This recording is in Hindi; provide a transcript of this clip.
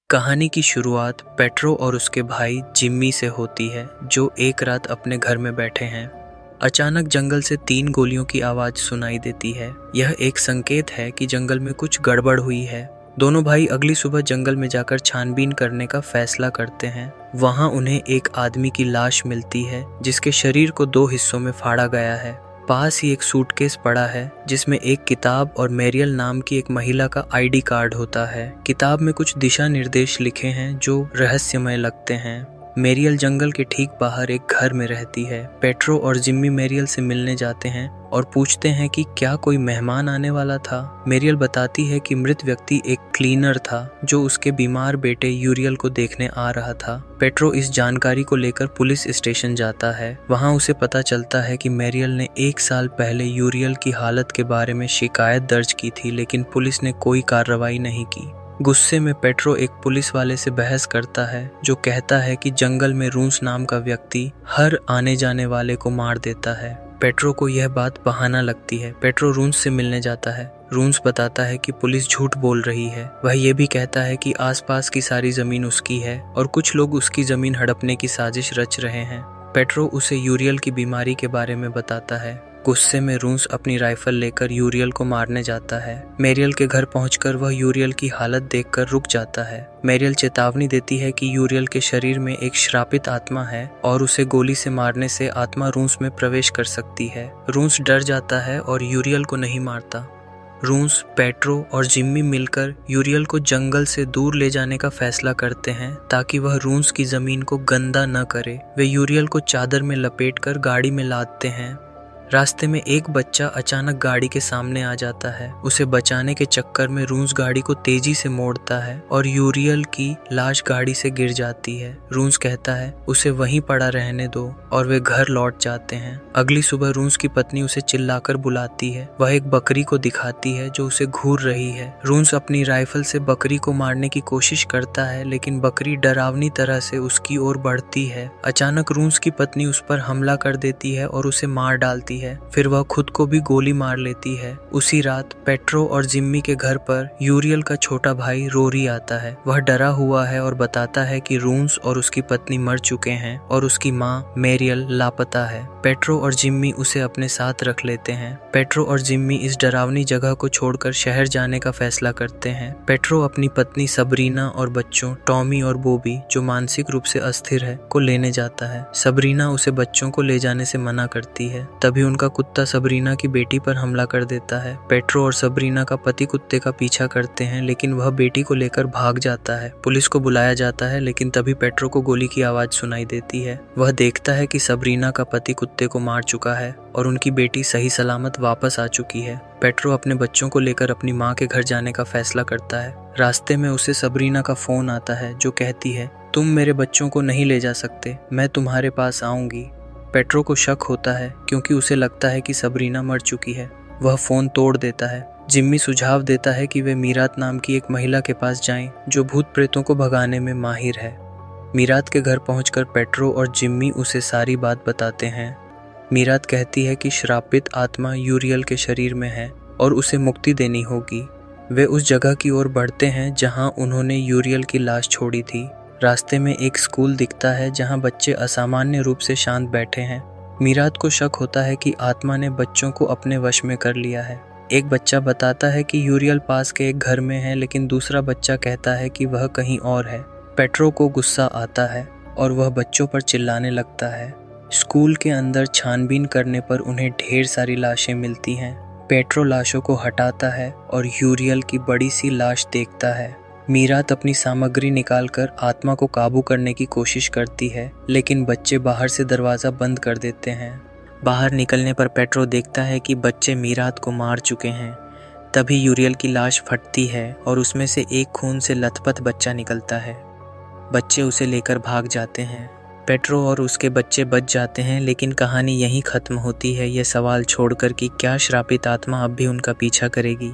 कहानी की शुरुआत पेट्रो और उसके भाई जिम्मी से होती है, जो एक रात अपने घर में बैठे हैं। अचानक जंगल से 3 गोलियों की आवाज सुनाई देती है। यह एक संकेत है कि जंगल में कुछ गड़बड़ हुई है। दोनों भाई अगली सुबह जंगल में जाकर छानबीन करने का फैसला करते हैं। वहां उन्हें एक आदमी की लाश मिलती है, जिसके शरीर को 2 हिस्सों में फाड़ा गया है। पास ही एक सूटकेस पड़ा है, जिसमें एक किताब और मैरियल नाम की एक महिला का आईडी कार्ड होता है। किताब में कुछ दिशा निर्देश लिखे हैं जो रहस्यमय लगते हैं। मैरियल जंगल के ठीक बाहर एक घर में रहती है। पेट्रो और जिम्मी मैरियल से मिलने जाते हैं और पूछते हैं कि क्या कोई मेहमान आने वाला था। मैरियल बताती है कि मृत व्यक्ति एक क्लीनर था, जो उसके बीमार बेटे यूरियल को देखने आ रहा था। पेट्रो इस जानकारी को लेकर पुलिस स्टेशन जाता है। वहां उसे पता चलता है कि मैरियल ने 1 साल पहले यूरियल की हालत के बारे में शिकायत दर्ज की थी, लेकिन पुलिस ने कोई कार्रवाई नहीं की। गुस्से में पेट्रो एक पुलिस वाले से बहस करता है, जो कहता है कि जंगल में रूंस नाम का व्यक्ति हर आने जाने वाले को मार देता है। पेट्रो को यह बात बहाना लगती है। पेट्रो रूंस से मिलने जाता है। रूंस बताता है कि पुलिस झूठ बोल रही है। वह यह भी कहता है कि आसपास की सारी जमीन उसकी है और कुछ लोग उसकी जमीन हड़पने की साजिश रच रहे हैं। पेट्रो उसे यूरियल की बीमारी के बारे में बताता है। गुस्से में रूंस अपनी राइफल लेकर यूरियल को मारने जाता है। मैरियल के घर पहुंचकर वह यूरियल की हालत देखकर रुक जाता है। मैरियल चेतावनी देती है कि यूरियल के शरीर में एक श्रापित आत्मा है और उसे गोली से मारने से आत्मा रूंस में प्रवेश कर सकती है। रूंस डर जाता है और यूरियल को नहीं मारता। रूंस, पेट्रो और जिम्मी मिलकर यूरियल को जंगल से दूर ले जाने का फैसला करते हैं, ताकि वह रूंस की जमीन को गंदा न करे। वे यूरियल को चादर में लपेटकर गाड़ी में लादते हैं। रास्ते में एक बच्चा अचानक गाड़ी के सामने आ जाता है। उसे बचाने के चक्कर में रूंस गाड़ी को तेजी से मोड़ता है और यूरियल की लाश गाड़ी से गिर जाती है। रूंस कहता है उसे वहीं पड़ा रहने दो और वे घर लौट जाते हैं। अगली सुबह रूंस की पत्नी उसे चिल्लाकर बुलाती है। वह एक बकरी को दिखाती है जो उसे घूर रही है। रूंस अपनी राइफल से बकरी को मारने की कोशिश करता है, लेकिन बकरी डरावनी तरह से उसकी ओर बढ़ती है। अचानक रूंस की पत्नी उस पर हमला कर देती है और उसे मार डालती है। फिर वह खुद को भी गोली मार लेती है। उसी रात पेट्रो और जिम्मी के घर पर यूरियल का छोटा भाई रोरी आता है। वह डरा हुआ है और बताता है कि रूंस और उसकी पत्नी मर चुके हैं और उसकी माँ मैरियल लापता है। पेट्रो और जिम्मी उसे अपने साथ रख लेते हैं। पेट्रो और जिम्मी इस डरावनी जगह को छोड़कर शहर जाने का फैसला करते हैं। पेट्रो अपनी पत्नी सबरीना और बच्चों टॉमी और बॉबी, जो मानसिक रूप से अस्थिर है, को लेने जाता है। सबरीना उसे बच्चों को ले जाने से मना करती है। तभी उनका कुत्ता सबरीना की बेटी पर हमला कर देता है। पेट्रो और सबरीना का पति कुत्ते का पीछा करते हैं, लेकिन वह बेटी को लेकर भाग जाता है। पुलिस को बुलाया जाता है, लेकिन तभी पेट्रो को गोली की आवाज सुनाई देती है। वह देखता है कि सबरीना का पति कुत्ते को मार चुका है और उनकी बेटी सही सलामत वापस आ चुकी है। पेट्रो अपने बच्चों को लेकर अपनी माँ के घर जाने का फैसला करता है। रास्ते में उसे सबरीना का फोन आता है, जो कहती है तुम मेरे बच्चों को नहीं ले जा सकते, मैं तुम्हारे पास आऊंगी। पेट्रो को शक होता है, क्योंकि उसे लगता है कि सबरीना मर चुकी है। वह फोन तोड़ देता है। जिम्मी सुझाव देता है कि वे मीरात नाम की एक महिला के पास जाएं, जो भूत प्रेतों को भगाने में माहिर है। मीरात के घर पहुंचकर पेट्रो और जिम्मी उसे सारी बात बताते हैं। मीरात कहती है कि श्रापित आत्मा यूरियल के शरीर में है और उसे मुक्ति देनी होगी। वे उस जगह की ओर बढ़ते हैं जहां उन्होंने यूरियल की लाश छोड़ी थी। रास्ते में एक स्कूल दिखता है जहां बच्चे असामान्य रूप से शांत बैठे हैं। मीरात को शक होता है कि आत्मा ने बच्चों को अपने वश में कर लिया है। एक बच्चा बताता है कि यूरियल पास के एक घर में है, लेकिन दूसरा बच्चा कहता है कि वह कहीं और है। पेट्रो को गुस्सा आता है और वह बच्चों पर चिल्लाने लगता है। स्कूल के अंदर छानबीन करने पर उन्हें ढेर सारी लाशें मिलती हैं। पेट्रो लाशों को हटाता है और यूरियल की बड़ी सी लाश देखता है। मीरात अपनी सामग्री निकालकर आत्मा को काबू करने की कोशिश करती है, लेकिन बच्चे बाहर से दरवाज़ा बंद कर देते हैं। बाहर निकलने पर पेट्रो देखता है कि बच्चे मीरात को मार चुके हैं। तभी यूरियल की लाश फटती है और उसमें से एक खून से लथपथ बच्चा निकलता है। बच्चे उसे लेकर भाग जाते हैं। पेट्रो और उसके बच्चे बच जाते हैं, लेकिन कहानी यहीं ख़त्म होती है, यह सवाल छोड़कर कि क्या श्रापित आत्मा अब भी उनका पीछा करेगी।